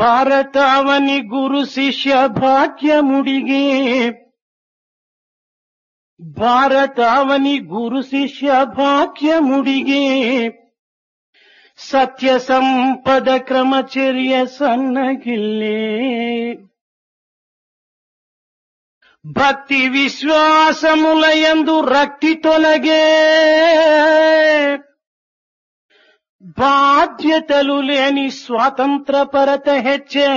ಭಾರತಾವನಿ ಗುರು ಶಿಷ್ಯ ಭಾಗ್ಯಮುಡಿಗೆ ಭಾರತಾವನಿ ಗುರು ಶಿಷ್ಯ ಭಾಗ್ಯಮುಡಿಗೆ ಸತ್ಯ ಸಂಪದ ಕ್ರಮಚರ್ಯ ಸನ್ನಗಿಲ್ಲೇ భక్తి విశ్వాసములయందు రక్తి తొలగే బాధ్యతలు లేని స్వాతంత్ర పరత హెచ్చే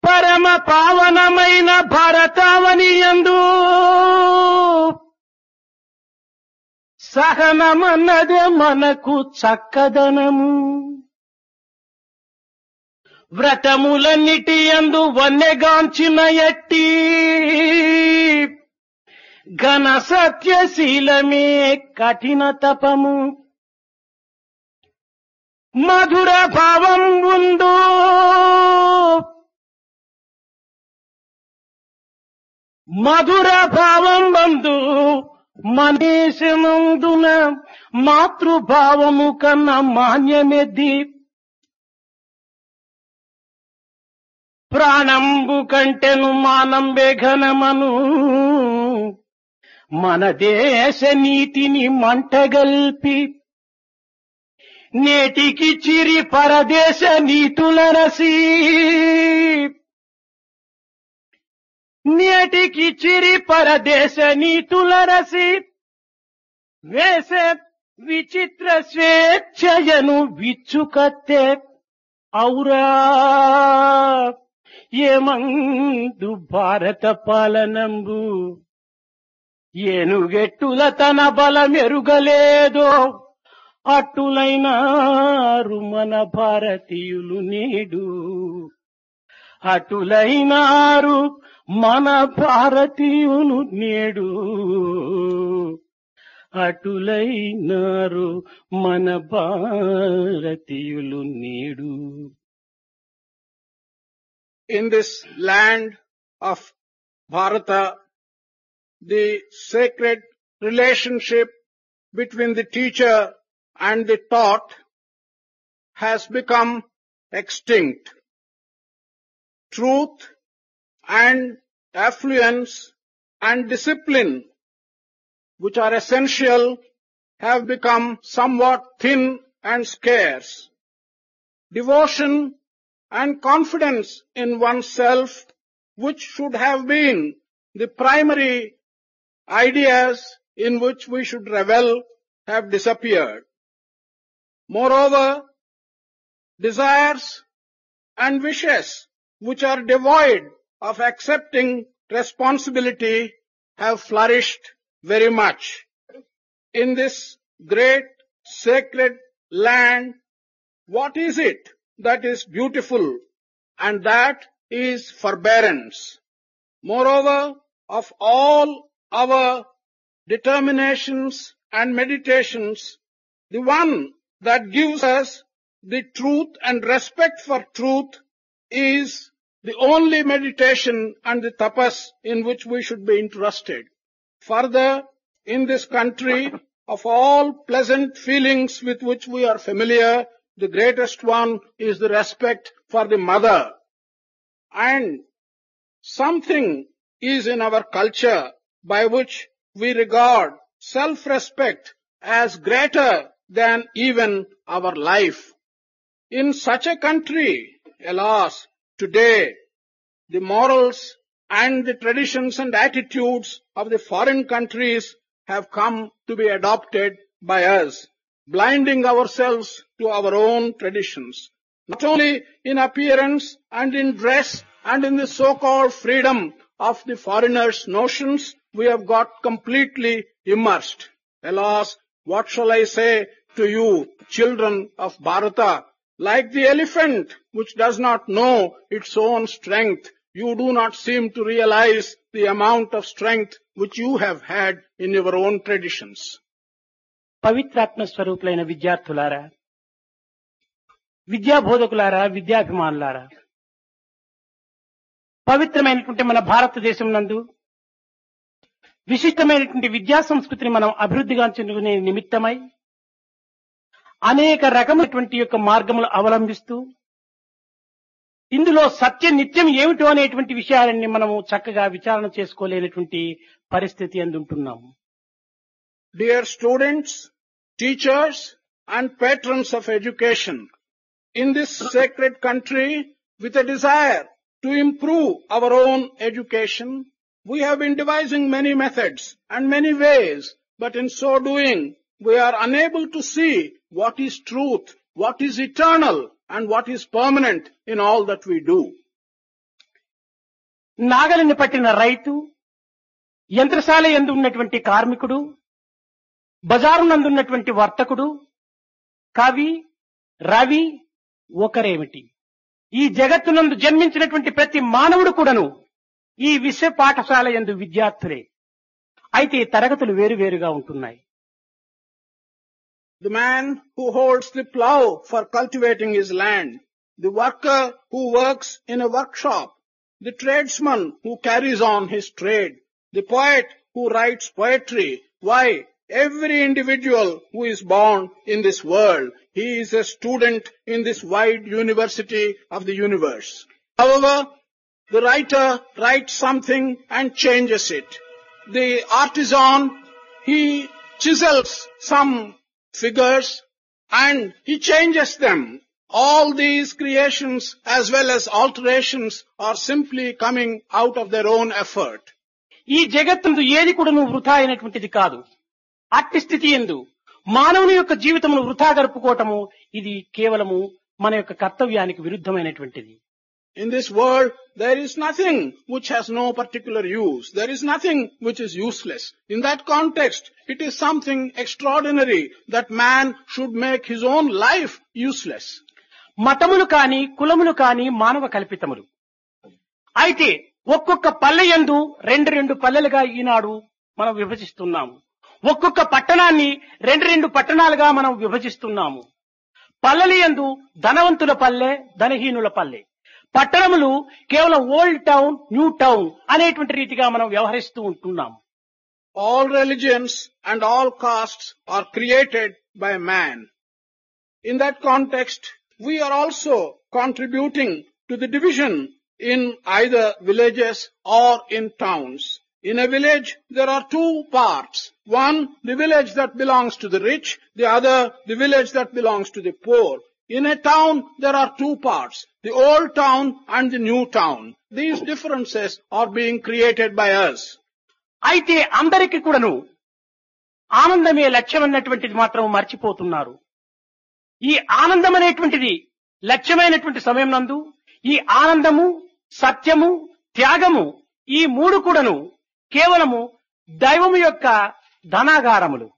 పరమ పావనమైన భారతావనియందు సహనమన్నదే మనకు చక్కదనము వ్రతములన్నిటియందు వన్నెగాంచిన ఎట్టి ఘన సత్యశీలమే కఠిన తపము మధుర భావం ఉండు మధుర భావం బందు మనీషమందున మాతృభావము కన్నా మాన్యమెద్ది ప్రాణంబు కంటెను మానంబే ఘనమను మన దేశ నీతిని మంటగల్పి నేటికి చిరి పరదేశ నీతులరసి నేటికి చిరి పరదేశ నీతులరసి వేసే విచిత్ర స్వేచ్ఛయను విచ్చుకత్తే ఔరా ఏమందు భారత పాలనంబు ఏనుగెట్టుల తన బలమెరుగలేదో అట్టులైనారు మన భారతీయులు నేడు అటులైనారు మన భారతీయులు నేడు అటులైనారు మన భారతీయులు నేడు. In this land of Bharata, the sacred relationship between the teacher and the taught has become extinct. Truth and affluence and discipline, which are essential, have become somewhat thin and scarce. Devotion and confidence in oneself, which should have been the primary ideas in which we should revel, have disappeared. Moreover, desires and wishes which are devoid of accepting responsibility have flourished very much. In this great sacred land, what is it that is beautiful? And that is forbearance. Moreover, of all our determinations and meditations, the one that gives us the truth and respect for truth is the only meditation and the tapas in which we should be interested. Further, in this country, of all pleasant feelings with which we are familiar, the greatest one is the respect for the mother. And something is in our culture by which we regard self-respect as greater than even our life. In such a country, alas, today, the morals and the traditions and attitudes of the foreign countries have come to be adopted by us, blinding ourselves to our own traditions. Not only in appearance and in dress and in the so-called freedom of the foreigners' notions, we have got completely immersed. Alas, what shall I say to you, children of Bharata? Like the elephant which does not know its own strength, you do not seem to realize the amount of strength which you have had in your own traditions. పవిత్రాత్మ స్వరూపులైన విద్యార్థులారా, విద్యా బోధకులారా, విద్యాభిమానులారా, పవిత్రమైనటువంటి మన భారతదేశం నందు విశిష్టమైనటువంటి విద్యా సంస్కృతిని మనం అభివృద్ధిగా చెందుకునే నిమిత్తమై అనేక రకమైనటువంటి యొక్క మార్గములు అవలంబిస్తూ ఇందులో సత్య నిత్యం ఏమిటో అనేటువంటి విషయాలన్నీ మనము చక్కగా విచారణ చేసుకోలేనటువంటి పరిస్థితి అందుంటున్నాము. Dear students, teachers and patrons of education, in this sacred country with a desire to improve our own education, we have been devising many methods and many ways, but in so doing, we are unable to see what is truth, what is eternal, and what is permanent in all that we do. నాగలిని పట్టిన రైతు, యంత్రశాల యందు ఉన్నటువంటి కార్మికుడు, బజారు నందున్నటువంటి వర్తకుడు, కవి, రవి ఒకరేమిటి? ఈ జగత్తునందు జన్మించినటువంటి ప్రతి మానవుడు కూడాను ఈ విశ్వ పాఠశాల యందు విద్యార్థులే. అయితే తరగతులు వేరువేరుగా ఉంటున్నాయి. The man who holds the plough for cultivating his land, the worker who works in a workshop, the tradesman who carries on his trade, the poet who writes poetry. Why, every individual who is born in this world, he is a student in this wide university of the universe. However, the writer writes something and changes it. The artisan, he chisels some figures and he changes them. All these creations as well as alterations are simply coming out of their own effort. ఈ జగత్తునందు ఏది కూడాను వృథా అయినటువంటిది కాదు. అట్టి స్థితి యందు మానవుని యొక్క జీవితమును వృథా గడుపుకోవటము ఇది కేవలము మన యొక్క కర్తవ్యానికి విరుద్ధమైనటువంటిది. In this world, there is nothing which has no particular use. There is nothing which is useless. In that context, it is something extraordinary that man should make his own life useless. మతములు కాని కులములు కాని మానవ కల్పితములు. అయితే ఒక్కొక్క పల్లె యందు రెండు పల్లెలుగా ఈనాడు మనం విభజిస్తున్నాము. ఒక్కొక్క పట్టణాన్ని రెండు పట్టణాలుగా మనం విభజిస్తున్నాము. పల్లెల యందు ధనవంతుల పల్లె, ధనహీనుల పల్లె. పట్టణములు కేవలం ఓల్డ్ టౌన్, న్యూ టౌన్ అనేటువంటి రీతిగా మనం వ్యవహరిస్తూ ఉంటున్నాం. All religions and all castes are created by man. In that context, we are also contributing to the division in either villages or in towns. In a village, there are two parts. One, the village that belongs to the rich, the other, the village that belongs to the poor. In a town, there are two parts, the old town and the new town. These differences are being created by us. అయితే అందరికీ కూడాను ఆనందమే లక్ష్యం అన్నటువంటిది మాత్రం మర్చిపోతున్నారు. ఈ ఆనందం అనేటువంటిది లక్ష్యమైనటువంటి సమయం నందు ఈ ఆనందము, సత్యము, త్యాగము ఈ మూడు కూడాను కేవలము దైవము యొక్క ధనాగారములు.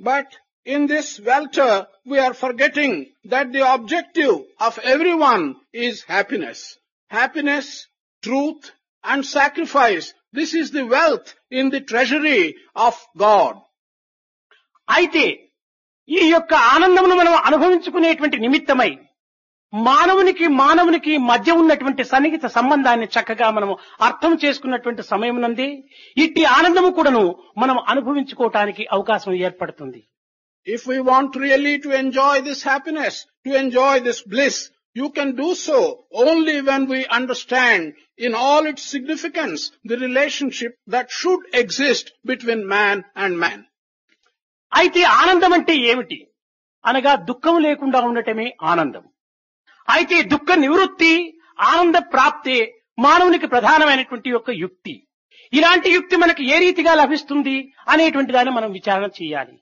But in this welter, we are forgetting that the objective of everyone is happiness. Happiness, truth, and sacrifice. This is the wealth in the treasury of God. అయితే ఈ యొక్క ఆనందమును మనం అనుభవించుకునేటువంటి నిమిత్తమై మానవునికి మధ్య ఉన్నటువంటి సన్నిహిత సంబంధాన్ని చక్కగా మనం అర్థం చేసుకున్నటువంటి సమయం నందే ఇట్టి ఆనందము కూడాను మనం అనుభవించుకోవటానికి అవకాశం ఏర్పడుతుంది. If we want really to enjoy this happiness, to enjoy this bliss, you can do so only when we understand in all its significance the relationship that should exist between man and man. అయితే ఆనందం అంటే ఏమిటి అనగా దుఃఖం లేకుండా ఉండటమే ఆనందం. అయితే దుఃఖ నివృత్తి, ఆనంద ప్రాప్తే మానవునికి ప్రధానమైనటువంటి యొక్క యుక్తి. ఇలాంటి యుక్తి మనకి ఏ రీతిగా లభిస్తుంది అనేటువంటి దాన్ని మనం విచారణ చేయాలి.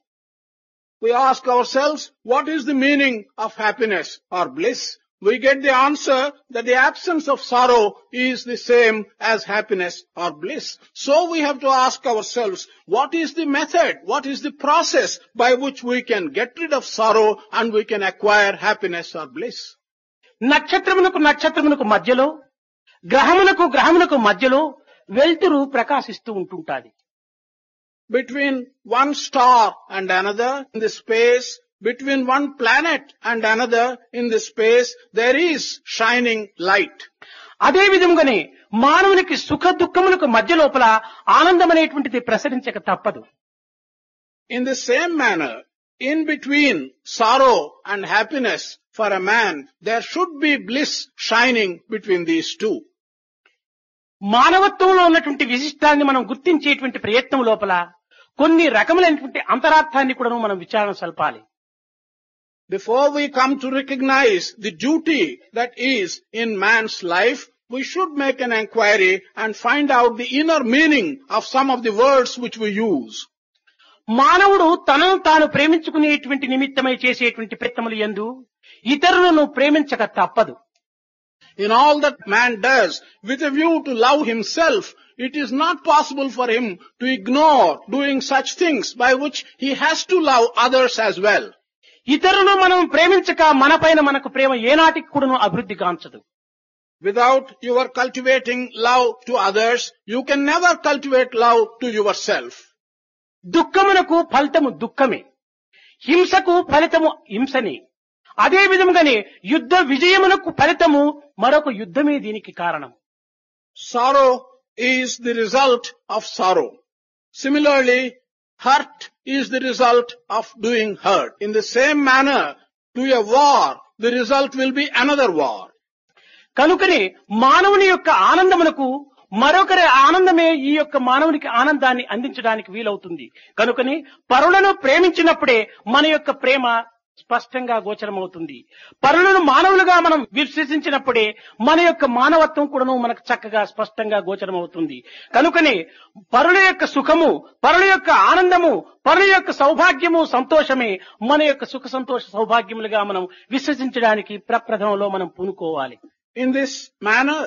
We ask ourselves, what is the meaning of happiness or bliss? We get the answer that the absence of sorrow is the same as happiness or bliss. So we have to ask ourselves, what is the method, what is the process by which we can get rid of sorrow and we can acquire happiness or bliss? నక్షత్రమునకు మధ్యలో, గ్రహమునకు మధ్యలో వెలుతురు ప్రకాశిస్తూ ఉంటుంటాది. Between one star and another in the space, between one planet and another in the space, there is shining light. అదే విధంగానే మానవునికి సుఖ దుఃఖములకు మధ్య లోపల ఆనందం అనేటువంటిది ప్రసరించక తప్పదు. In the same manner, in between sorrow and happiness for a man, there should be bliss shining between these two. మానవత్వంలో ఉన్నటువంటి విశిష్టాన్ని మనం గుర్తించేటువంటి ప్రయత్నం లోపల కొన్ని రకములైనటువంటి అంతరార్థాన్ని కూడా మనం విచారణ సల్పాలి. Before we come to recognize the duty that is in man's life, we should make an inquiry and find out the inner meaning of some of the words which we use. మానవుడు తనను తాను ప్రేమించుకునేటువంటి నిమిత్తమై చేసేటువంటి ప్రయత్నములు యందు ఇతరులను ప్రేమించక తప్పదు. In all that man does with a view to love himself, it is not possible for him to ignore doing such things by which he has to love others as well. ఇతరులను మనం ప్రేమించక మనపైన మనకు ప్రేమ ఏనాటికి కూడాను అభివృద్ధి కాంచదు. Without your cultivating love to others, you can never cultivate love to yourself. దుఃఖమునకు ఫలితము దుఃఖమే, హింసకు ఫలితము హింసనే. అదే విధంగానే యుద్ధ విజయమునకు ఫలితము మరొక యుద్ధమే దీనికి కారణం. Sorrow is the result of sorrow. Similarly, hurt is the result of doing hurt. In the same manner, to a war, the result will be another war. కనుకనే మానవుని యొక్క ఆనందమునకు మరొకరి ఆనందమే ఈ యొక్క మానవునికి ఆనందాన్ని అందించడానికి వీలవుతుంది. కనుకనే పరులను ప్రేమించినప్పుడే మన యొక్క ప్రేమ స్పష్టంగా గోచరమవుతుంది. పరులను మానవులుగా మనం విశ్వసించినప్పుడే మన యొక్క మానవత్వం కూడాను మనకు చక్కగా స్పష్టంగా గోచరమవుతుంది. కనుకనే పరుల యొక్క సుఖము, పరుల యొక్క ఆనందము, పరుల యొక్క సౌభాగ్యము, సంతోషమే మన యొక్క సుఖ సంతోష సౌభాగ్యములుగా మనం విశ్వసించడానికి ప్రప్రథమంలో మనం పూనుకోవాలి. In this manner,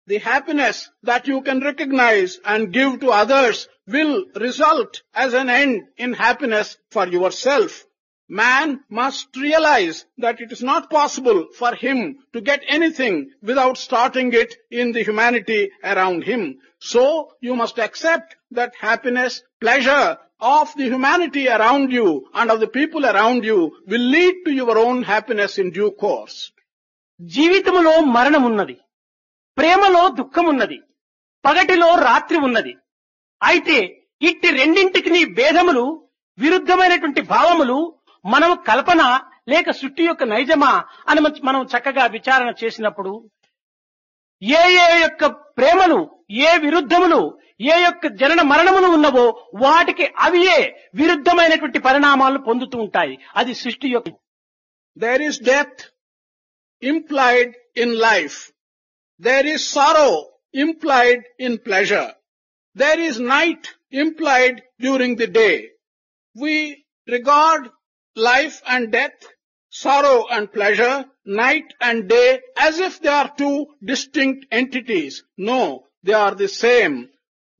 the happiness that you can recognize and give to others will result as an end in happiness for yourself. Man must realize that it is not possible for him to get anything without starting it in the humanity around him. So, you must accept that happiness, pleasure of the humanity around you and of the people around you will lead to your own happiness in due course. జీవితములో మరణం ఉన్నది, ప్రేమలో దుఃఖం ఉన్నది, పగటిలో రాత్రి ఉన్నది. అయితే ఇట్టి రెండింటికి భేదములు, విరుద్ధమైనటువంటి భావములు మనం కల్పన లేక సృష్టి యొక్క నైజమా అని మనం చక్కగా విచారణ చేసినప్పుడు ఏ ఏ యొక్క ప్రేమలు, ఏ విరుద్ధములు, ఏ యొక్క జనన మరణములు ఉన్నవో వాటికి అవియే విరుద్ధమైనటువంటి పరిణామాలను పొందుతూ ఉంటాయి. అది సృష్టి యొక్క. There is death implied in life. There is sorrow implied in pleasure. There is night implied during the day. We regard life and death, sorrow and pleasure, night and day as if they are two distinct entities. No, they are the same.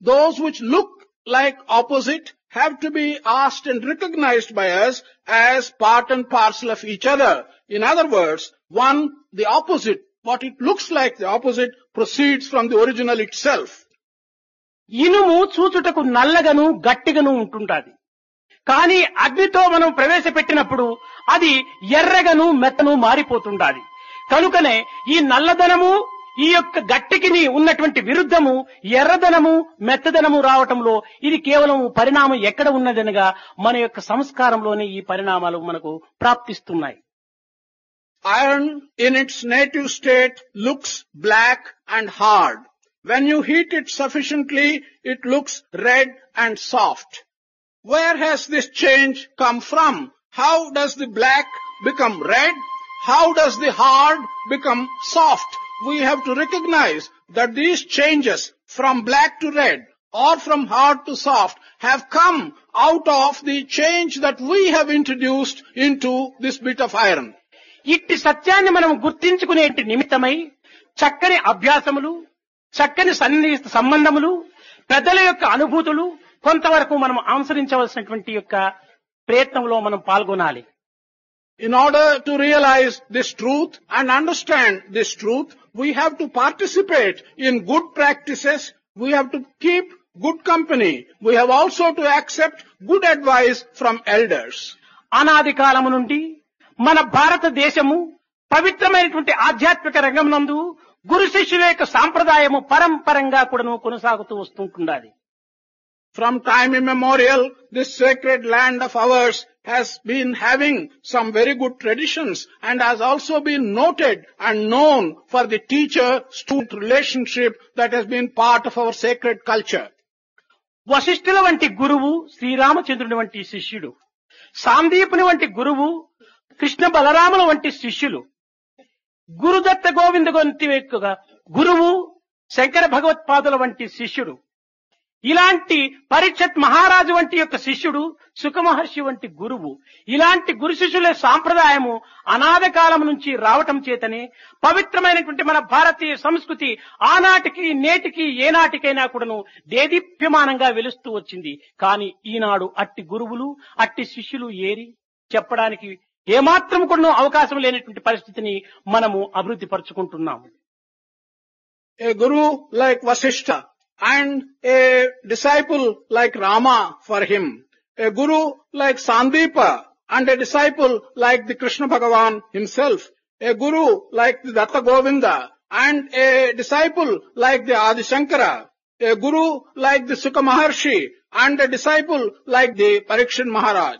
Those which look like opposite have to be asked and recognized by us as part and parcel of each other. In other words, one, the opposite, what it looks like the opposite, proceeds from the original itself. ఇనుము చూచుటకు నల్లగను గట్టిగను ఉంటుంటాది. కానీ అగ్నితో మనం ప్రవేశపెట్టినప్పుడు అది ఎర్రగను మెత్తను మారిపోతుండాలి. కనుకనే ఈ నల్లదనము, ఈ యొక్క గట్టికి ఉన్నటువంటి విరుద్ధము ఎర్రదనము, మెత్తదనము రావటంలో ఇది కేవలం పరిణామం ఎక్కడ ఉన్నదనగా మన యొక్క సంస్కారంలోనే ఈ పరిణామాలు మనకు ప్రాప్తిస్తున్నాయి. Iron in its native state looks black and hard. When you heat it sufficiently, it looks red and soft. Where has this change come from? How does the black become red? How does the hard become soft? We have to recognize that these changes from black to red or from hard to soft have come out of the change that we have introduced into this bit of iron. ఇట్టి సత్యాన్ని మనం గుర్తించుకునే నిమిత్తమై చక్కని అభ్యాసములు, చక్కని సన్నిహిత సంబంధములు, పెద్దల యొక్క అనుభూతులు కొంతవరకు మనం అనుసరించవలసినటువంటి యొక్క ప్రయత్నంలో మనం పాల్గొనాలి. In order to realize this truth and understand this truth, we have to participate in good practices. We have to keep good company. We have also to accept good advice from elders. అనాది కాలము నుండి మన భారతదేశము పవిత్రమైనటువంటి ఆధ్యాత్మిక రంగం నందు గురు శిష్యుల యొక్క సాంప్రదాయము పరంపరంగా కూడాను కొనసాగుతూ వస్తుంటుండాలి. From time immemorial, this sacred land of ours has been having some very good traditions and has also been noted and known for the teacher-student relationship that has been part of our sacred culture. వశిష్ఠుల వంటి గురువు శ్రీరామచంద్రుని వంటి శిష్యుడు, సాందీపుని వంటి గురువు కృష్ణ బలరాముల వంటి శిష్యులు, గురుదత్త గోవింద వంటి గురువు శంకర భగవత్పాదుల వంటి శిష్యుడు, ఇలాంటి పరీక్షత్ మహారాజు వంటి యొక్క శిష్యుడు సుఖమహర్షి వంటి గురువు, ఇలాంటి గురు శిష్యుల సాంప్రదాయము అనాద కాలం నుంచి రావటం చేతనే పవిత్రమైనటువంటి మన భారతీయ సంస్కృతి ఆనాటికి నేటికి ఏనాటికైనా కూడాను దేదీప్యమానంగా వెలుస్తూ వచ్చింది. కానీ ఈనాడు అట్టి గురువులు అట్టి శిష్యులు ఏరి చెప్పడానికి ఏమాత్రం కూడా అవకాశం లేనటువంటి పరిస్థితిని మనము అభివృద్ధి పరుచుకుంటున్నాము. A guru like Vasishtha and a disciple like Rama for him, a guru like Sandeepa and a disciple like the Krishna Bhagavan himself, a guru like the Datta Govinda and a disciple like the Adi Shankara, a guru like the Sukha Maharshi and a disciple like the Parikshit Maharaj.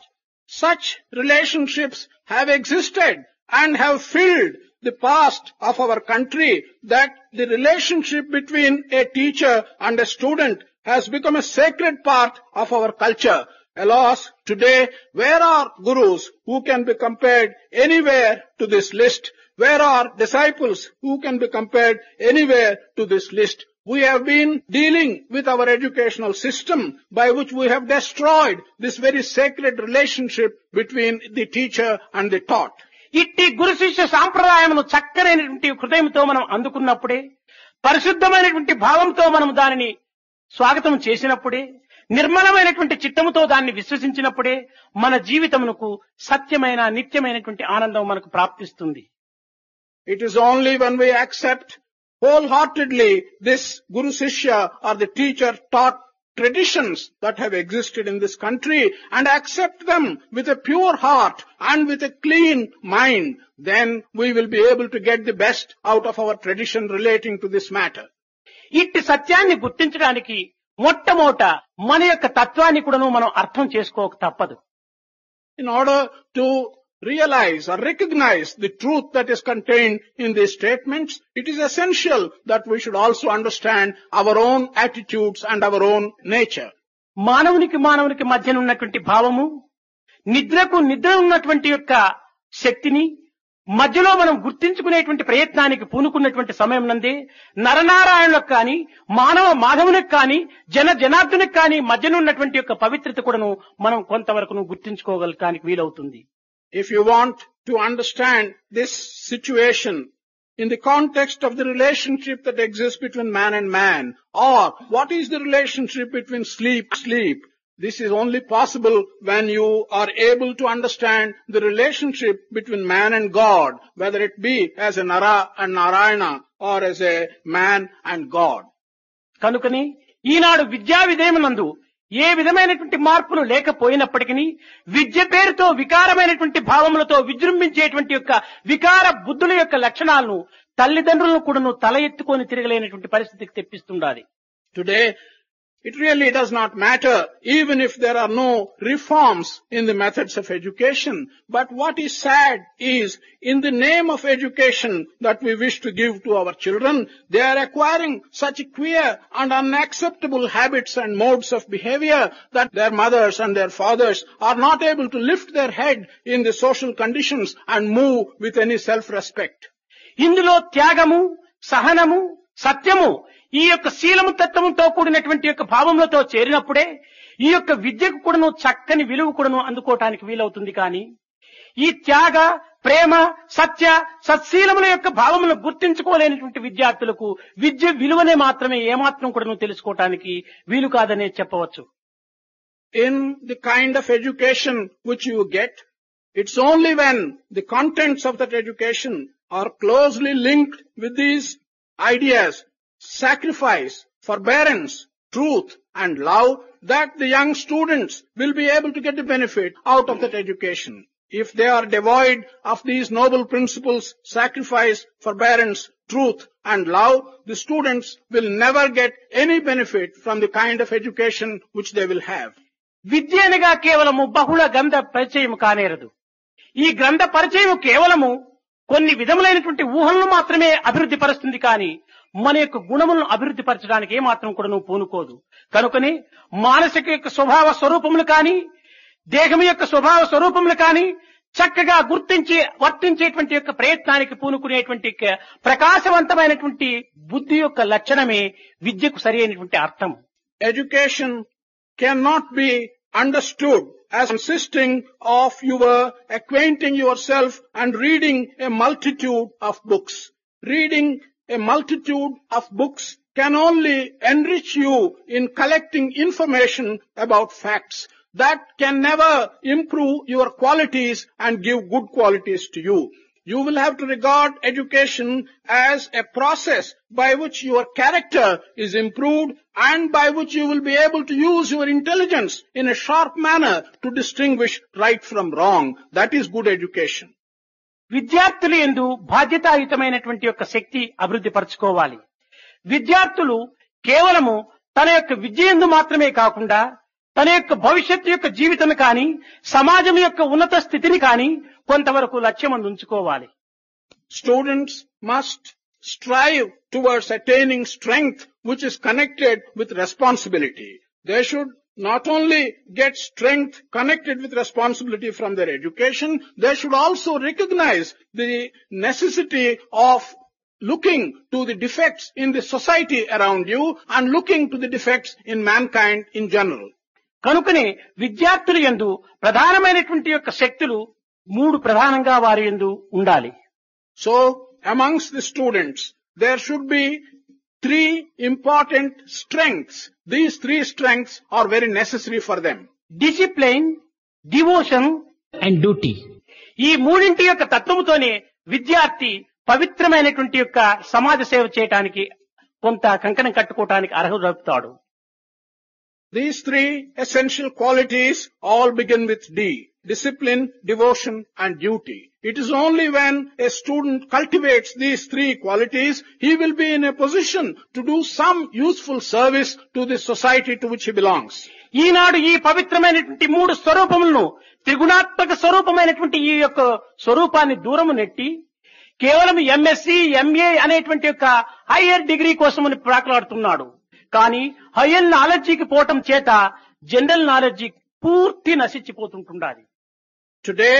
Such relationships have existed and have filled the past of our country, that the relationship between a teacher and a student has become a sacred part of our culture. Alas, today, where are gurus who can be compared anywhere to this list? Where are disciples who can be compared anywhere to this list? We have been dealing with our educational system by which we have destroyed this very sacred relationship between the teacher and the taught. ఇట్టి గురు శిష్య సాంప్రదాయమును చక్కనైనటువంటి హృదయంతో మనం అందుకున్నప్పుడే, పరిశుద్ధమైనటువంటి భావంతో మనం దానిని స్వాగతం చేసినప్పుడే, నిర్మలమైనటువంటి చిత్తముతో దాన్ని విశ్వసించినప్పుడే మన జీవితమునకు సత్యమైన నిత్యమైనటువంటి ఆనందం మనకు ప్రాప్తిస్తుంది. It is only when we accept wholeheartedly this Guru Shishya or the teacher taught traditions that have existed in this country and accept them with a pure heart and with a clean mind, then we will be able to get the best out of our tradition relating to this matter. ఇట్టి సత్యాన్ని గుర్తించడానికి మొట్టమొదట మన యొక్క తత్వాన్ని కూడాను మనం అర్థం చేసుకోక తప్పదు. In order to realize or recognize the truth that is contained in these statements, it is essential that we should also understand our own attitudes and our own nature. మానవునికి మధ్య ఉన్నటువంటి భావము, నిద్రకు నిద్ర ఉన్నటువంటి యొక్క శక్తిని మధ్యలో మనం గుర్తించుకునేటువంటి ప్రయత్నానికి పూనుకున్నటువంటి సమయం నందే నరనారాయణులకు కానీ మాధవునికి కానీ జనార్దునికి కానీ మధ్యన ఉన్నటువంటి యొక్క పవిత్రత కూడాను మనం కొంతవరకు గుర్తించుకోగలడానికి వీలవుతుంది. If you want to understand this situation in the context of the relationship that exists between man and man, or what is the relationship between sleep, this is only possible when you are able to understand the relationship between man and God, whether it be as a Nara and Narayana or as a man and God. కనుకని ఈనాడు విద్యా విధేయమునందు ఏ విధమైనటువంటి మార్పులు లేకపోయినప్పటికీ విద్య పేరుతో వికారమైనటువంటి భావములతో విజృంభించేటువంటి యొక్క వికార బుద్ధుల యొక్క లక్షణాలను తల్లిదండ్రులను కూడాను తల ఎత్తుకొని తిరగలేనటువంటి పరిస్థితికి తెప్పిస్తుండాలి. Today, it really does not matter even if there are no reforms in the methods of education. But what is sad is, in the name of education that we wish to give to our children, they are acquiring such queer and unacceptable habits and modes of behavior that their mothers and their fathers are not able to lift their head in the social conditions and move with any self-respect. ఇందులో త్యాగము, సహనము, సత్యము, ఈ యొక్క శీలము తత్వముతో కూడినటువంటి యొక్క భావములతో చేరినప్పుడే ఈ యొక్క విద్యకు కూడాను చక్కని విలువ కూడాను అందుకోవటానికి వీలవుతుంది. కానీ ఈ త్యాగ, ప్రేమ, సత్శీలముల యొక్క భావములను గుర్తించుకోలేనటువంటి విద్యార్థులకు విద్య విలువనే మాత్రమే ఏమాత్రం కూడాను తెలుసుకోవటానికి వీలు కాదనే చెప్పవచ్చు. In the kind of education which you get, it's only when the contents of that education are closely linked with these ideas, sacrifice, forbearance, truth and love, that the young students will be able to get the benefit out of that education. If they are devoid of these noble principles, sacrifice, forbearance, truth and love, the students will never get any benefit from the kind of education which they will have. విద్య అనగా కేవలము బహుళ గ్రంథ పరిచయం కానేరదు. ఈ గ్రంథ పరిచయం కేవలము కొన్ని విధములైనటువంటి ఊహలను మాత్రమే అభివృద్ధి పరుస్తుంది కానీ మన యొక్క గుణములను అభివృద్ధి పరచడానికి ఏమాత్రం కూడా పూనుకోదు. కనుకనే మానసిక యొక్క స్వభావ స్వరూపములు కానీ దేహం యొక్క స్వభావ స్వరూపములు కానీ చక్కగా గుర్తించి వర్తించేటువంటి యొక్క ప్రయత్నానికి పూనుకునేటువంటి ప్రకాశవంతమైనటువంటి బుద్ధి యొక్క లక్షణమే విద్యకు సరి అయినటువంటి అర్థం. Education cannot be understood as consisting of your acquainting yourself and reading a multitude of books. Reading a multitude of books can only enrich you in collecting information about facts. That can never improve your qualities and give good qualities to you. You will have to regard education as a process by which your character is improved and by which you will be able to use your intelligence in a sharp manner to distinguish right from wrong. That is good education. విద్యార్థులు యందు బాధ్యతాయుతమైనటువంటి యొక్క శక్తి అభివృద్ధి పరచుకోవాలి. విద్యార్థులు కేవలము తన యొక్క విద్య యందు మాత్రమే కాకుండా తన యొక్క భవిష్యత్తు యొక్క జీవితం కానీ సమాజం యొక్క ఉన్నత స్థితిని కానీ కొంతవరకు లక్ష్యం ఉంచుకోవాలి. Students must strive towards attaining strength which is connected with responsibility. They should not only get strength connected with responsibility from their education, they should also recognize the necessity of looking to the defects in the society around you and looking to the defects in mankind in general. కనుకనే విద్యార్థుల యందు ప్రధానమైనటువంటి యొక్క శక్తులు మూడు ప్రధానంగా వారి యందు ఉండాలి. So amongst the students there should be three important strengths. These three strengths are very necessary for them. Discipline, devotion and duty. ఈ మూడింటి యొక్క తత్వముతోనే విద్యార్థి పవిత్రమైనటువంటి యొక్క సమాజ సేవ చేయడానికి కొంత కంకణం కట్టుకోవడానికి అర్హుడవుతాడు. These three essential qualities all begin with D. Discipline, devotion and duty. It is only when a student cultivates these three qualities, he will be in a position to do some useful service to the society to which he belongs. ఈనాడు ఈ పవిత్రమైనటువంటి మూడు స్వరూపములను త్రిగుణాత్మక స్వరూపమైనటువంటి ఈ యొక్క స్వరూపాన్ని దూరము నెట్టి కేవలం ఎంఎస్సి, ఎంఏ అనేటువంటి యొక్క హైయర్ డిగ్రీ కోసమని ప్రాకులాడుతున్నాడు. కానీ హైయర్ నాలెడ్జికి పోవటం చేత జనరల్ నాలెడ్జి పూర్తి నశించిపోతుంటున్నది. Today,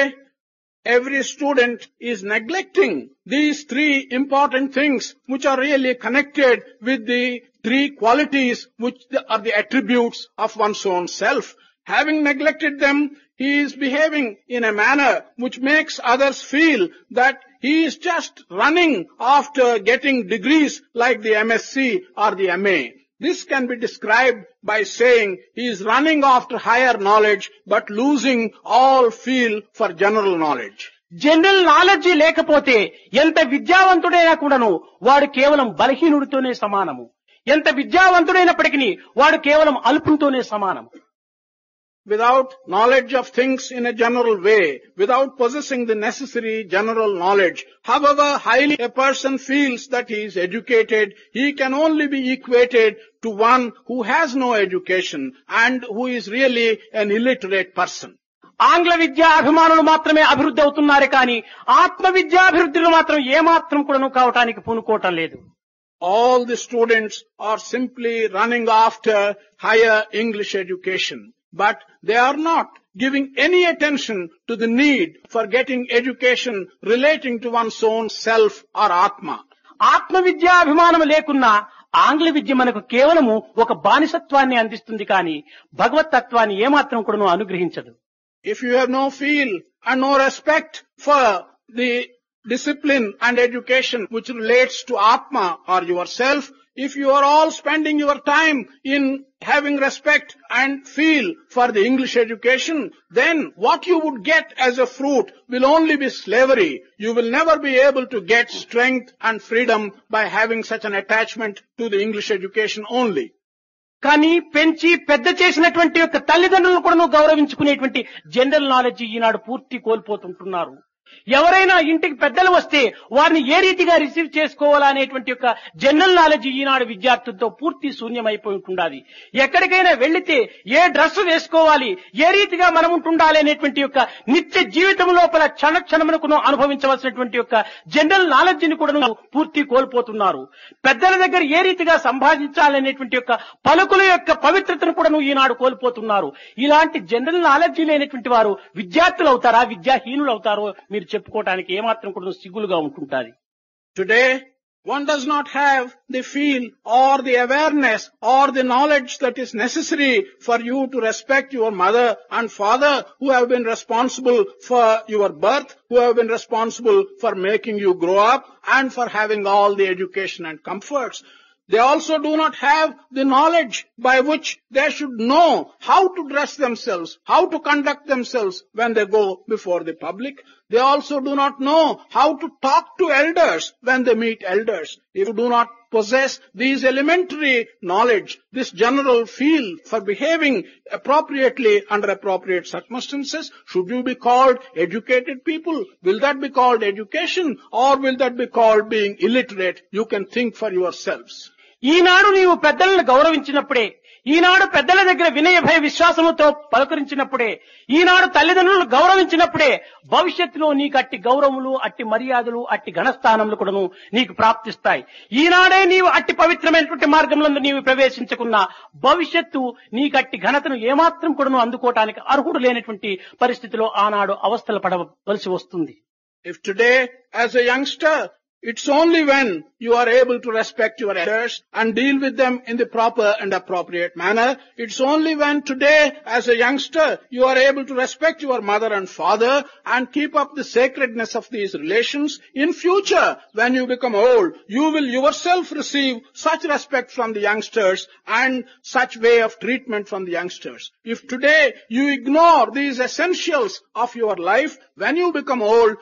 every student is neglecting these three important things which are really connected with the three qualities which are the attributes of one's own self. Having neglected them, he is behaving in a manner which makes others feel that he is just running after getting degrees like the MSc or the MA. This can be described by saying he is running after higher knowledge but losing all feel for general knowledge. General knowledge లేకపోతే ఎంత విద్యావంతుడైనా కూడాను వాడు కేవలం బలహీనుడితోనే సమానము. ఎంత విద్యావంతుడైనప్పటికీ వాడు కేవలం అల్పునితోనే సమానము. Without knowledge of things in a general way, without possessing the necessary general knowledge, however highly a person feels that he is educated, he can only be equated to one who has no education and who is really an illiterate person. ఆంగ్ల విద్యా అభిమానులు మాత్రమే అభివృద్ధి అవుతున్నారు కానీ ఆత్మ విద్యాభివృద్ధిలో మాత్రం ఏమాత్రం కూడాను కావటానికి పూనుకోవటం లేదు. All the students are simply running after higher English education. But they are not giving any attention to the need for getting education relating to one's own self or Atma. ఆత్మ విద్యా అభిమానం లేకున్నా ఆంగ్ల విద్య మనకు కేవలము ఒక బానిసత్వాన్ని అందిస్తుంది కానీ భగవత్ తత్వాన్ని ఏమాత్రం కూడాను అనుగ్రహించదు. If you have no feel and no respect for the discipline and education which relates to Atma or yourself, if you are all spending your time in having respect and feel for the English education, then what you would get as a fruit will only be slavery. You will never be able to get strength and freedom by having such an attachment to the English education only. కానీ పెంచి పెద్ద చేసినటువంటి యొక్క తల్లిదండ్రులను కూడా గౌరవించుకునేటువంటి general knowledge ఈనాడు పూర్తి కోల్పోతుంటున్నారు. ఎవరైనా ఇంటికి పెద్దలు వస్తే వారిని ఏ రీతిగా రిసీవ్ చేసుకోవాలా అనేటువంటి యొక్క జనరల్ నాలెడ్జ్ ఈనాడు విద్యార్థులతో పూర్తి శూన్యమైపోయి ఉంటుండాలి. ఎక్కడికైనా వెళ్లితే ఏ డ్రెస్ వేసుకోవాలి, ఏ రీతిగా మనం ఉంటుండాలి అనేటువంటి యొక్క నిత్య జీవితం లోపల క్షణ క్షణమునకు అనుభవించవలసినటువంటి యొక్క జనరల్ నాలెడ్జ్ ని కూడా పూర్తి కోల్పోతున్నారు. పెద్దల దగ్గర ఏ రీతిగా సంభాషించాలనేటువంటి యొక్క పలుకుల యొక్క పవిత్రతను కూడా ఈనాడు కోల్పోతున్నారు. ఇలాంటి జనరల్ నాలెడ్జ్ లేనటువంటి వారు విద్యార్థులు అవుతారా, విద్యాహీనులు అవుతారో మీరు చెప్పుకోవడానికి ఏమాత్రం కూడా సిగ్గులుగా ఉంటుంటాది. Today, one does not have the feel or the awareness or the knowledge that is necessary for you to respect your mother and father who have been responsible for your birth, who have been responsible for making you grow up and for having all the education and comforts. They also do not have the knowledge by which they should know how to dress themselves, how to conduct themselves when they go before the public. They also do not know how to talk to elders when they meet elders. If you do not possess these elementary knowledge, this general feel for behaving appropriately under appropriate circumstances, should you be called educated people? Will that be called education or will that be called being illiterate? You can think for yourselves. ఈనాడు నీవు పెద్దలను గౌరవించినప్పుడే, ఈనాడు పెద్దల దగ్గర వినయ భయ విశ్వాసముతో పలకరించినప్పుడే, ఈనాడు తల్లిదండ్రులను గౌరవించినప్పుడే భవిష్యత్తులో నీకు అట్టి గౌరవములు, అట్టి మర్యాదలు, అట్టి ఘనస్థానములు కూడాను నీకు ప్రాప్తిస్తాయి. ఈనాడే నీవు అట్టి పవిత్రమైనటువంటి మార్గంలో నీవు ప్రవేశించకున్నా భవిష్యత్తు నీకు అట్టి ఘనతను ఏమాత్రం కూడాను అందుకోవటానికి అర్హుడు లేనటువంటి పరిస్థితిలో ఆనాడు అవస్థలు పడవలసి వస్తుంది. If today as a youngster it's only when you are able to respect your elders and deal with them in the proper and appropriate manner. It's only when today as a youngster you are able to respect your mother and father and keep up the sacredness of these relations. In future, when you become old, you will yourself receive such respect from the youngsters and such way of treatment from the youngsters. If today you ignore these essentials of your life, when you become old,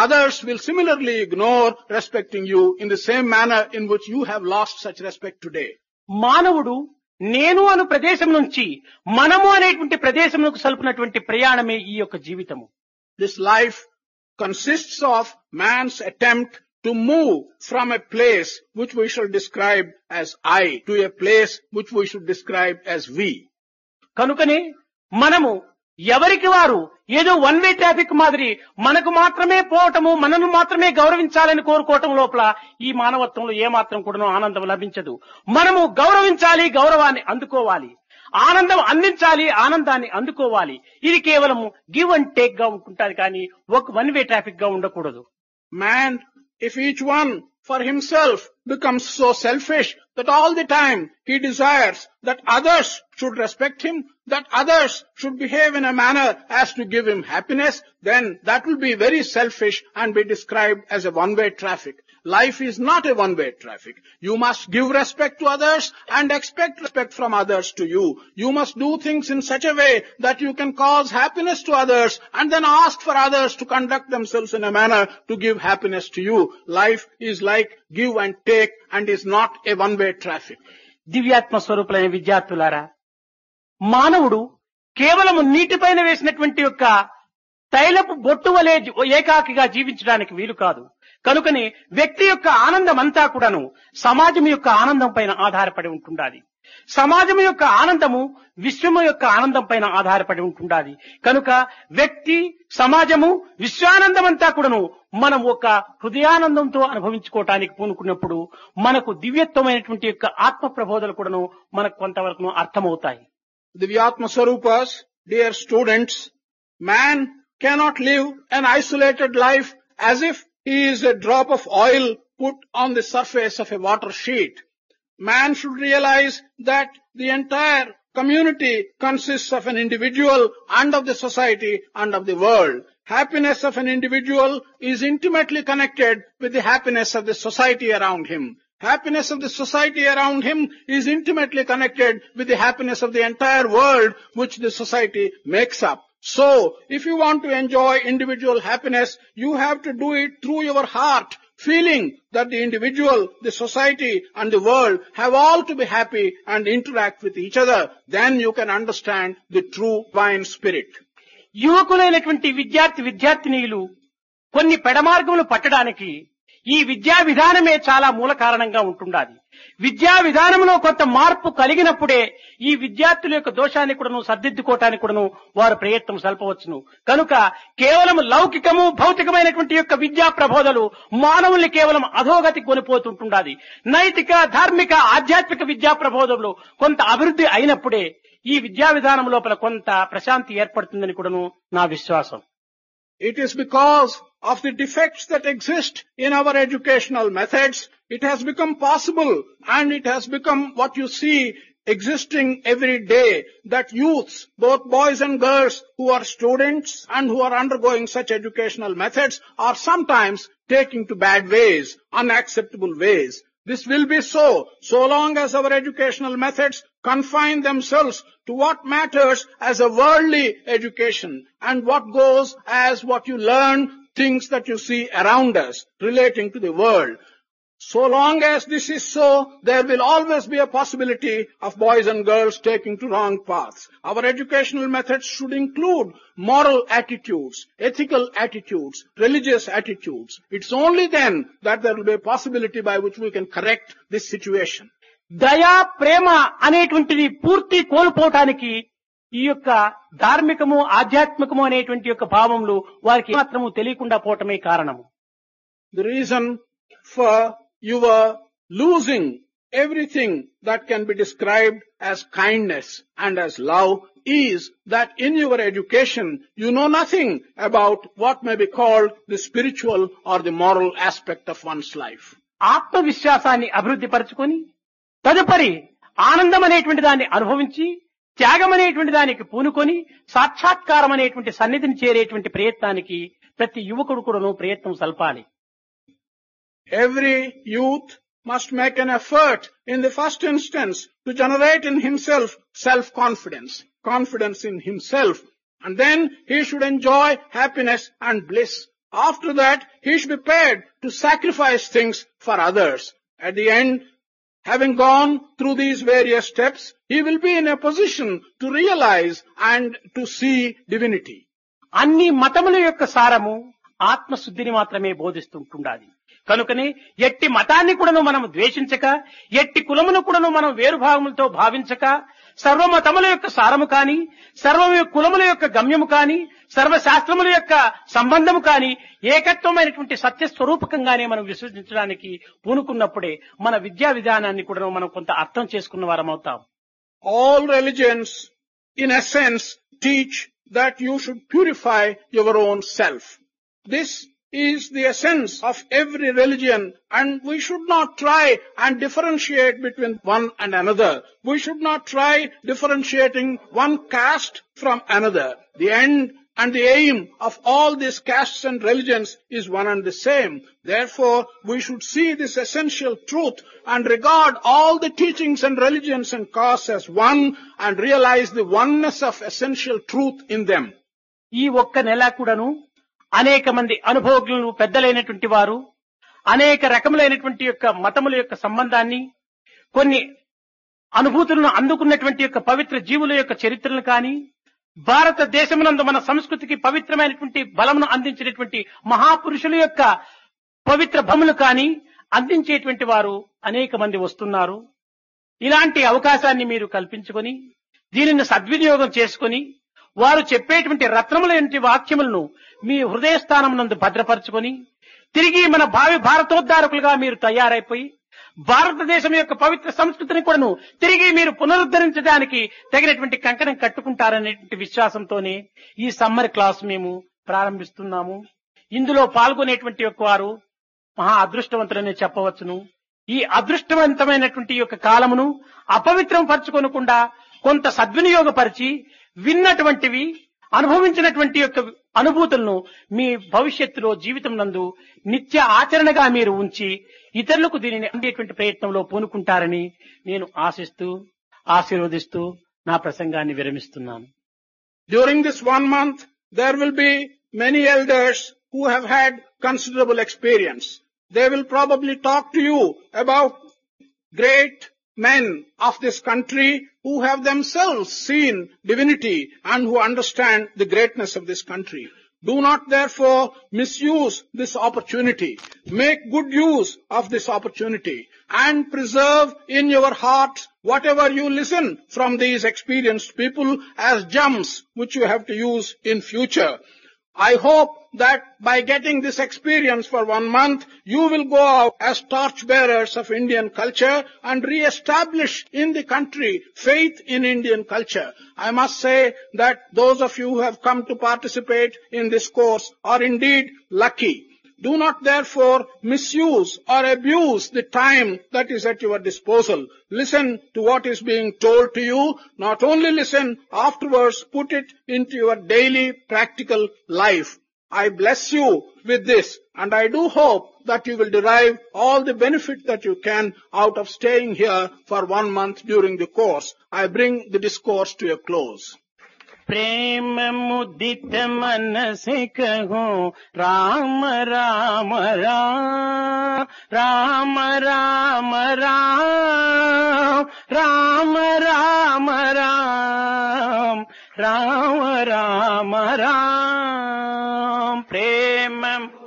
others will similarly ignore respecting you in the same manner in which you have lost such respect today. మానవుడు నేను అను ప్రదేశం నుంచి మనము అనేటువంటి ప్రదేశమునకు సల్పునటువంటి ప్రయాణమే ఈ యొక్క జీవితము. This life consists of man's attempt to move from a place which we shall describe as I to a place which we should describe as we. కనుకనే మనము ఎవరికి వారు ఏదో వన్ వే ట్రాఫిక్ మాదిరి మనకు మాత్రమే పోవటము, మనను మాత్రమే గౌరవించాలని కోరుకోవటం లోపల ఈ మానవత్వంలో ఏమాత్రం కూడా ఆనందం లభించదు. మనము గౌరవించాలి, గౌరవాన్ని అందుకోవాలి, ఆనందం అందించాలి, ఆనందాన్ని అందుకోవాలి. ఇది కేవలం గివ్ అండ్ టేక్ గా ఉంటుంటారు కానీ ఒక వన్ వే ట్రాఫిక్ గా ఉండకూడదు. Man, if each one for himself becomes so selfish that all the time he desires that others should respect him, that others should behave in a manner as to give him happiness, then that will be very selfish and be described as a one-way traffic. Life is not a one-way traffic. You must give respect to others and expect respect from others to you. You must do things in such a way that you can cause happiness to others and then ask for others to conduct themselves in a manner to give happiness to you. Life is like give and take and is not a one-way traffic. దివ్యాత్మ స్వరూపులైన విద్యార్థులారా, మానవుడు కేవలం నీటిపైన వేసినటువంటి యొక్క తైలపు బొట్టు వలె ఏకాకిగా జీవించడానికి వీలు కాదు. కనుకనే వ్యక్తి యొక్క ఆనందం అంతా కూడాను సమాజం యొక్క ఆనందం పైన ఆధారపడి ఉంటుండాలి. సమాజం యొక్క ఆనందము విశ్వము యొక్క ఆనందం పైన ఆధారపడి ఉంటుండాలి. కనుక వ్యక్తి, సమాజము, విశ్వానందం అంతా కూడాను మనం ఒక హృదయానందంతో అనుభవించుకోవటానికి పూనుకున్నప్పుడు మనకు దివ్యత్వమైనటువంటి యొక్క ఆత్మ ప్రబోధలు కూడాను మనకు కొంతవరకు అర్థమవుతాయి. Divyatma Swarupas, dear students, man cannot live an isolated life as if he is a drop of oil put on the surface of a water sheet. Man should realize that the entire community consists of an individual and of the society and of the world. Happiness of an individual is intimately connected with the happiness of the society around him. Happiness of the society around him is intimately connected with the happiness of the entire world which the society makes up. So, if you want to enjoy individual happiness, you have to do it through your heart, feeling that the individual, the society and the world have all to be happy and interact with each other. Then you can understand the true divine spirit. యువకులైనటువంటి విద్యార్థినీయులు కొన్ని పెడమార్గములు పట్టడానికి ఈ విద్యా విధానమే చాలా మూల కారణంగా ఉంటుండాలి. విద్యా విధానంలో కొంత మార్పు కలిగినప్పుడే ఈ విద్యార్థుల యొక్క దోషాన్ని కూడాను సర్దిద్దుకోవటానికి కూడాను వారు ప్రయత్నం సల్పవచ్చును. కనుక కేవలం లౌకికము భౌతికమైనటువంటి యొక్క విద్యా ప్రబోధలు మానవుల్ని కేవలం అధోగతికి కొనిపోతుంటుండాలి. నైతిక ధార్మిక ఆధ్యాత్మిక విద్యా ప్రబోధములు కొంత అభివృద్ధి అయినప్పుడే ఈ విద్యా విధానం లోపల కొంత ప్రశాంతి ఏర్పడుతుందని కూడాను నా విశ్వాసం. It is because of the defects that exist in our educational methods, it has become possible and it has become what you see existing every day, that youths, both boys and girls who are students and who are undergoing such educational methods, are sometimes taking to bad ways, unacceptable ways. This will be so long as our educational methods confine themselves to what matters as a worldly education and what goes as what you learn, things that you see around us relating to the world. So long as this is so, there will always be a possibility of boys and girls taking to wrong paths. Our educational methods should include moral attitudes, ethical attitudes, religious attitudes. It's only then that there will be a possibility by which we can correct this situation. దయా ప్రేమ అనేటువంటిది పూర్తి కోల్పోవటానికి ఈ యొక్క ధార్మికము ఆధ్యాత్మికము అనేటువంటి యొక్క భావములు వారికి మాత్రము తెలియకుండా పోవటమే కారణము. The reason for your losing everything that can be described as kindness and as love is that in your education you know nothing about what may be called the spiritual or the moral aspect of one's life. ఆత్మవిశ్వాసాన్ని అభివృద్ధి పరచుకొని తదుపరి ఆనందం అనేటువంటి దాన్ని అనుభవించి త్యాగం అనేటువంటి దానికి పూనుకొని సాక్షాత్కారం అనేటువంటి సన్నిధిని చేరేటువంటి ప్రయత్నానికి ప్రతి యువకుడు కూడాను ప్రయత్నం సల్పాలి. Every youth must make an effort in the first instance to generate in himself self-confidence, confidence in himself, and then he should enjoy happiness and bliss. After that, he should be prepared to sacrifice things for others. At the end, having gone through these various steps, he will be in a position to realize and to see divinity. అన్ని మతముల యొక్క సారము ఆత్మశుద్ధిని మాత్రమే బోధిస్తుంటుండాలి. కనుకనే ఎట్టి మతాన్ని కూడాను మనం ద్వేషించక, ఎట్టి కులమును కూడాను మనం వేరుభావములతో భావించక, సర్వమతముల యొక్క సారము కాని, సర్వ కులముల యొక్క గమ్యము కాని, సర్వశాస్త్రముల యొక్క సంబంధము కాని ఏకత్వమైనటువంటి సత్యస్వరూపకంగానే మనం విశ్వసించడానికి పూనుకున్నప్పుడే మన విద్యా విధానాన్ని కూడా మనం కొంత అర్థం చేసుకున్న వారం అవుతాం. All religions, in essence, teach that you should purify your own self. This is the essence of every religion, and we should not try and differentiate between one and another. We should not try differentiating one caste from another. The end and the aim of all these castes and religions is one and the same. Therefore, we should see this essential truth and regard all the teachings and religions and castes as one and realize the oneness of essential truth in them. ఈ ఒక్క నెల కూడాను అనేక మంది అనుభవజ్ఞులు పెద్దలైనటువంటి వారు అనేక రకములైనటువంటి యొక్క మతముల యొక్క సంబంధాన్ని, కొన్ని అనుభూతులను అందుకున్నటువంటి యొక్క పవిత్ర జీవుల యొక్క చరిత్రను కానీ, భారతదేశమునందు మన సంస్కృతికి పవిత్రమైనటువంటి బలమును అందించినటువంటి మహాపురుషుల యొక్క పవిత్ర భములు కానీ అందించేటువంటి వారు అనేక మంది వస్తున్నారు. ఇలాంటి అవకాశాన్ని మీరు కల్పించుకొని దీనిని సద్వినియోగం చేసుకొని వారు చెప్పేటువంటి రత్నములైన వాక్యములను మీ హృదయ స్థానమునందు భద్రపరచుకొని తిరిగి మన భావి భారతోద్ధారకులుగా మీరు తయారైపోయి భారతదేశం యొక్క పవిత్ర సంస్కృతిని కూడాను తిరిగి మీరు పునరుద్ధరించడానికి తగినటువంటి కంకణం కట్టుకుంటారనేటువంటి విశ్వాసంతోనే ఈ సమ్మర్ క్లాస్ మేము ప్రారంభిస్తున్నాము. ఇందులో పాల్గొనేటువంటి యొక్క వారు మహా అదృష్టవంతులనే చెప్పవచ్చును. ఈ అదృష్టవంతమైనటువంటి యొక్క కాలమును అపవిత్రం పరచుకొనకుండా కొంత సద్వినియోగపరిచి విన్నటువంటివి అనుభవించినటువంటి యొక్క అనుభూతులను మీ భవిష్యత్తులో జీవితం నందు నిత్య ఆచరణగా మీరు ఉంచి ఇతరులకు దీనిని అందేటువంటి ప్రయత్నంలో పూనుకుంటారని నేను ఆశిస్తూ ఆశీర్వదిస్తూ నా ప్రసంగాన్ని విరమిస్తున్నాను. During this 1 month, there will be many elders who have had considerable experience. They will probably talk to you about great men of this country who have themselves seen divinity and who understand the greatness of this country. Do not therefore misuse this opportunity. Make good use of this opportunity and preserve in your heart whatever you listen from these experienced people as gems which you have to use in future. I hope that by getting this experience for 1 month, you will go out as torchbearers of Indian culture and re-establish in the country faith in Indian culture. I must say that those of you who have come to participate in this course are indeed lucky. Do not therefore misuse or abuse the time that is at your disposal. Listen to what is being told to you. Not only listen, afterwards put it into your daily practical life. I bless you with this, and I do hope that you will derive all the benefit that you can out of staying here for 1 month during the course. I bring the discourse to a close. प्रेम मुदित मन से कहो राम राम राम राम राम राम राम राम राम राम राम राम प्रेम मुदित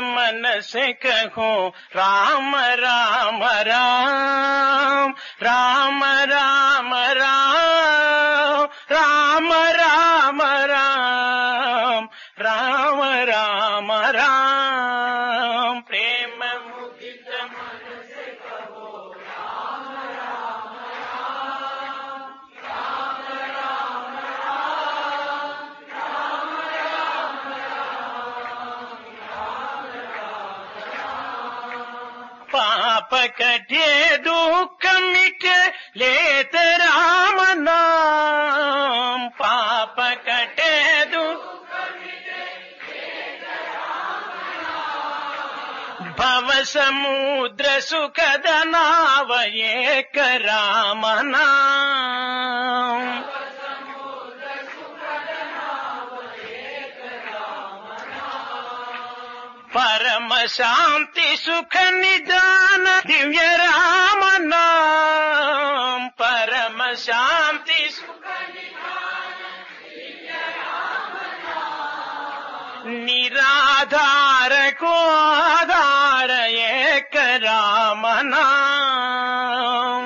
मन से कहो राम राम राम राम राम राम राम राम राम राम राम राम प्रेम मुदित मन से कहो राम राम राम राम राम पाप कटे दुख मिटे लेत राम नाम पाप कटे दुख मिटे लेत राम नाम भव समुद्र सुखद नाव एक राम नाम परम शांति सुख निदान दिव्य राम नाम परम शांति सुख निदान दिव्य राम नाम निराधार को आधार एक राम नाम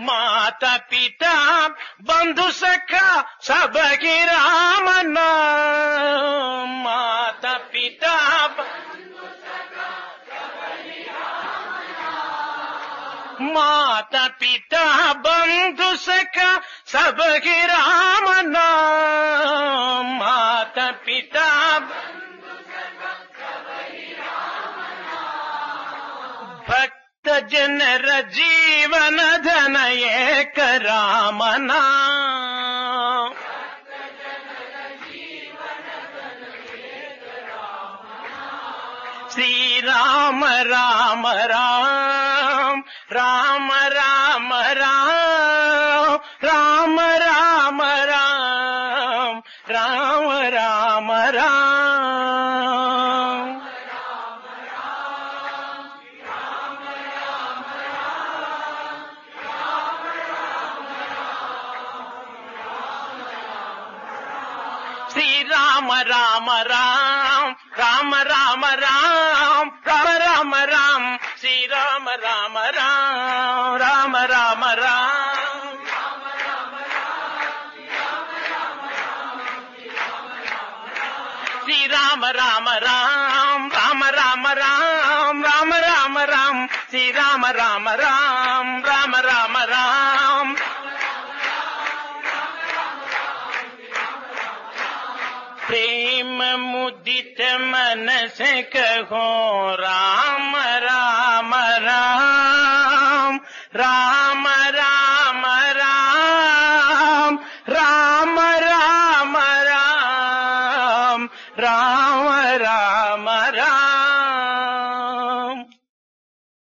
माता पिता बंधु सखा सबके राम नाम माता पिता बंधु सखा सबके राम नाम माता पिता बंधु सखा सबके राम नाम माता पिता बंधु सखा सबके राम नाम भक्त जनर जीवन धन एक राम नाम श्री राम राम राम राम राम राम राम राम राम राम राम राम श्री राम राम राम राम राम राम राम राम राम श्री राम राम राम राम राम राम श्री राम राम राम राम राम राम राम राम राम श्री राम राम राम राम राम राम प्रेम मुदित मन से कहो राम राम राम राम